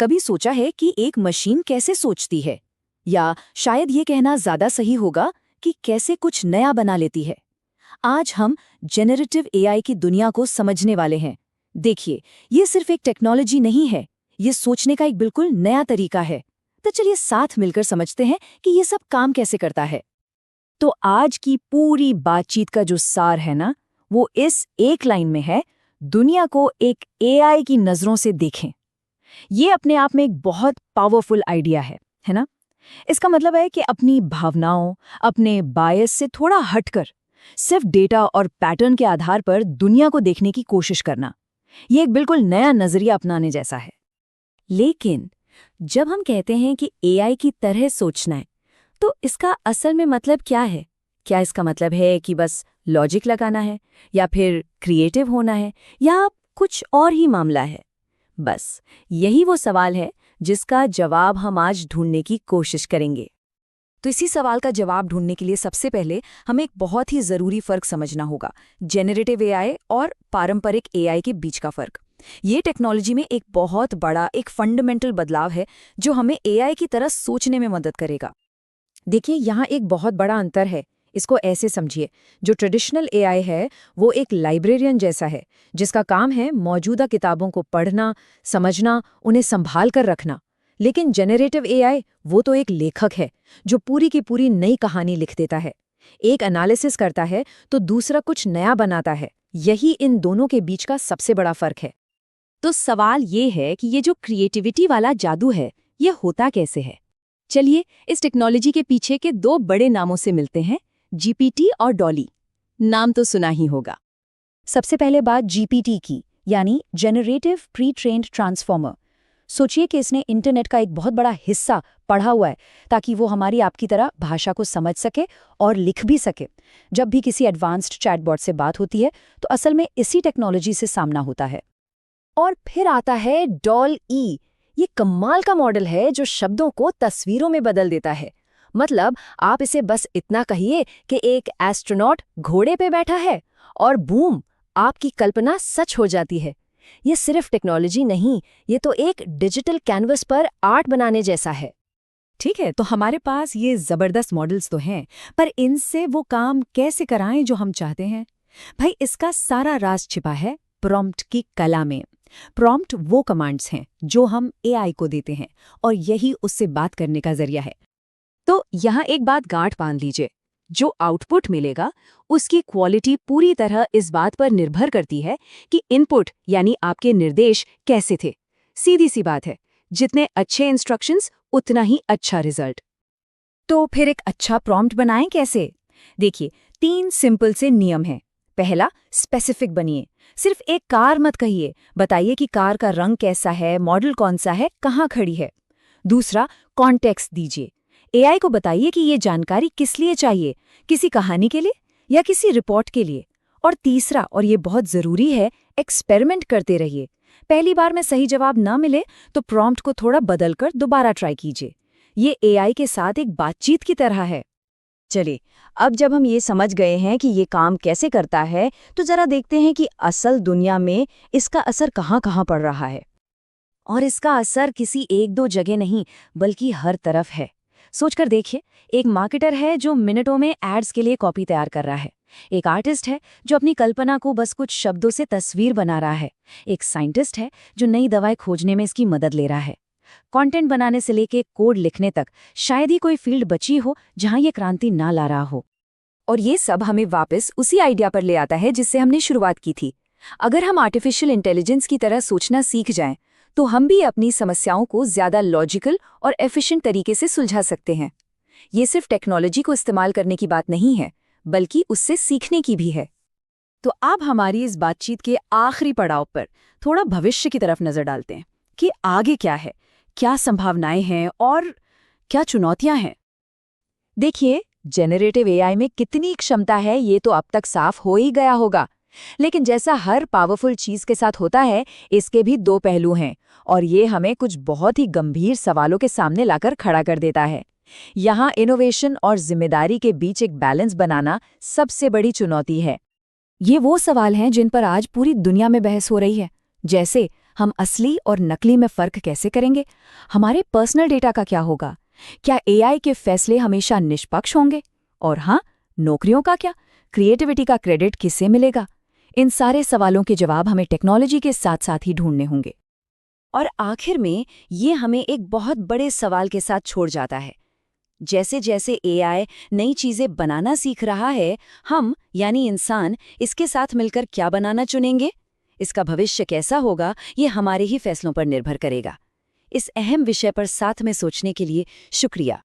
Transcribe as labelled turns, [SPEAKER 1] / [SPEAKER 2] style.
[SPEAKER 1] कभी सोचा है कि एक मशीन कैसे सोचती है? या शायद ये कहना ज्यादा सही होगा कि कैसे कुछ नया बना लेती है। आज हम जेनरेटिव एआई की दुनिया को समझने वाले हैं। देखिए, ये सिर्फ एक टेक्नोलॉजी नहीं है, ये सोचने का एक बिल्कुल नया तरीका है। तो चलिए साथ मिलकर समझते हैं कि ये सब काम कैसे करता है। तो आज की पूरी बातचीत का जो सार है ना, वो इस एक लाइन में है: दुनिया को एक एआई की नजरों से देखें। ये अपने आप में एक बहुत पावरफुल आइडिया है ना? इसका मतलब है कि अपनी भावनाओं, अपने बायस से थोड़ा हटकर सिर्फ डेटा और पैटर्न के आधार पर दुनिया को देखने की कोशिश करना। ये एक बिल्कुल नया नजरिया अपनाने जैसा है। लेकिन जब हम कहते हैं कि एआई की तरह सोचना है, तो इसका असल में मतलब क्या है? क्या इसका मतलब है कि बस लॉजिक लगाना है, या फिर क्रिएटिव होना है, या कुछ और ही मामला है? बस यही वो सवाल है जिसका जवाब हम आज ढूंढने की कोशिश करेंगे। तो इसी सवाल का जवाब ढूंढने के लिए सबसे पहले हमें एक बहुत ही जरूरी फर्क समझना होगा: जेनरेटिव एआई और पारंपरिक एआई के बीच का फर्क। ये टेक्नोलॉजी में एक बहुत बड़ा, एक फंडामेंटल बदलाव है जो हमें एआई की तरह सोचने में मदद करेगा। देखिए, यहाँ एक बहुत बड़ा अंतर है। इसको ऐसे समझिए, जो ट्रेडिशनल एआई है वो एक लाइब्रेरियन जैसा है, जिसका काम है मौजूदा किताबों को पढ़ना, समझना, उन्हें संभाल कर रखना। लेकिन जेनरेटिव एआई वो तो एक लेखक है जो पूरी की पूरी नई कहानी लिख देता है। एक एनालिसिस करता है तो दूसरा कुछ नया बनाता है। यही इन दोनों के बीच का सबसे बड़ा फर्क है। तो सवाल ये है कि ये जो क्रिएटिविटी वाला जादू है, ये होता कैसे है? चलिए इस टेक्नोलॉजी के पीछे के दो बड़े नामों से मिलते हैं: जीपीटी और डॉली। नाम तो सुना ही होगा। सबसे पहले बात जीपीटी की, यानी जनरेटिव प्री ट्रेन्ड ट्रांसफॉर्मर। सोचिए कि इसने इंटरनेट का एक बहुत बड़ा हिस्सा पढ़ा हुआ है ताकि वो हमारी आपकी तरह भाषा को समझ सके और लिख भी सके। जब भी किसी एडवांस्ड चैटबॉट से बात होती है तो असल में इसी टेक्नोलॉजी से सामना होता है। और फिर आता है डॉल-ई। ये कमाल का मॉडल है जो शब्दों को तस्वीरों में बदल देता है। मतलब आप इसे बस इतना कहिए कि एक एस्ट्रोनॉट घोड़े पे बैठा है और बूम, आपकी कल्पना सच हो जाती है। ये सिर्फ टेक्नोलॉजी नहीं, ये तो एक डिजिटल कैनवस पर आर्ट बनाने जैसा है। ठीक है, तो हमारे पास ये जबरदस्त मॉडल्स तो हैं, पर इनसे वो काम कैसे कराएं जो हम चाहते हैं? भाई, इसका सारा राज छिपा है प्रॉम्प्ट की कला में। प्रॉम्प्ट वो कमांड्स हैं जो हम एआई को देते हैं, और यही उससे बात करने का जरिया है। तो यहाँ एक बात गांठ बांध लीजिए, जो आउटपुट मिलेगा उसकी क्वालिटी पूरी तरह इस बात पर निर्भर करती है कि इनपुट यानी आपके निर्देश कैसे थे। सीधी सी बात है, जितने अच्छे इंस्ट्रक्शंस उतना ही अच्छा रिजल्ट। तो फिर एक अच्छा प्रॉम्प्ट बनाएं कैसे? देखिए, 3 सिंपल से नियम हैं। पहला, स्पेसिफिक बनिए। सिर्फ एक कार मत कहिए, बताइए कि कार का रंग कैसा है, मॉडल कौन सा है, कहाँ खड़ी है। दूसरा, कॉन्टेक्स्ट दीजिए। एआई को बताइए कि ये जानकारी किस लिए चाहिए, किसी कहानी के लिए या किसी रिपोर्ट के लिए। और तीसरा, और ये बहुत ज़रूरी है, एक्सपेरिमेंट करते रहिए। पहली बार में सही जवाब ना मिले तो प्रॉम्प्ट को थोड़ा बदलकर दोबारा ट्राई कीजिए। ये एआई के साथ एक बातचीत की तरह है। चलिए, अब जब हम ये समझ गए हैं कि ये काम कैसे करता है, तो जरा देखते हैं कि असल दुनिया में इसका असर कहाँ-कहाँ पड़ रहा है। और इसका असर किसी एक दो जगह नहीं, बल्कि हर तरफ है। सोचकर देखिए, एक मार्केटर है जो मिनटों में एड्स के लिए कॉपी तैयार कर रहा है। एक आर्टिस्ट है जो अपनी कल्पना को बस कुछ शब्दों से तस्वीर बना रहा है। एक साइंटिस्ट है जो नई दवाएं खोजने में इसकी मदद ले रहा है। कंटेंट बनाने से लेके कोड लिखने तक शायद ही कोई फील्ड बची हो जहां ये क्रांति ना ला रहा हो। और ये सब हमें वापस उसी आइडिया पर ले आता है जिससे हमने शुरुआत की थी। अगर हम आर्टिफिशियल इंटेलिजेंस की तरह सोचना सीख जाएं, तो हम भी अपनी समस्याओं को ज्यादा लॉजिकल और एफिशिएंट तरीके से सुलझा सकते हैं। ये सिर्फ टेक्नोलॉजी को इस्तेमाल करने की बात नहीं है, बल्कि उससे सीखने की भी है। तो अब हमारी इस बातचीत के आखिरी पड़ाव पर थोड़ा भविष्य की तरफ नजर डालते हैं कि आगे क्या है, क्या संभावनाएं हैं और क्या चुनौतियां हैं। देखिए, जेनरेटिव एआई में कितनी क्षमता है ये तो अब तक साफ हो ही गया होगा। लेकिन जैसा हर पावरफुल चीज के साथ होता है, इसके भी दो पहलू हैं, और ये हमें कुछ बहुत ही गंभीर सवालों के सामने लाकर खड़ा कर देता है। यहाँ इनोवेशन और जिम्मेदारी के बीच एक बैलेंस बनाना सबसे बड़ी चुनौती है। ये वो सवाल हैं जिन पर आज पूरी दुनिया में बहस हो रही है, जैसे हम असली और नकली में फ़र्क कैसे करेंगे? हमारे पर्सनल डेटा का क्या होगा? क्या एआई के फैसले हमेशा निष्पक्ष होंगे? और हाँ, नौकरियों का क्या? क्रिएटिविटी का क्रेडिट किसे मिलेगा? इन सारे सवालों के जवाब हमें टेक्नोलॉजी के साथ साथ ही ढूंढने होंगे। और आखिर में ये हमें एक बहुत बड़े सवाल के साथ छोड़ जाता है। जैसे जैसे एआई नई चीजें बनाना सीख रहा है, हम यानी इंसान इसके साथ मिलकर क्या बनाना चुनेंगे? इसका भविष्य कैसा होगा, ये हमारे ही फैसलों पर निर्भर करेगा। इस अहम विषय पर साथ में सोचने के लिए शुक्रिया।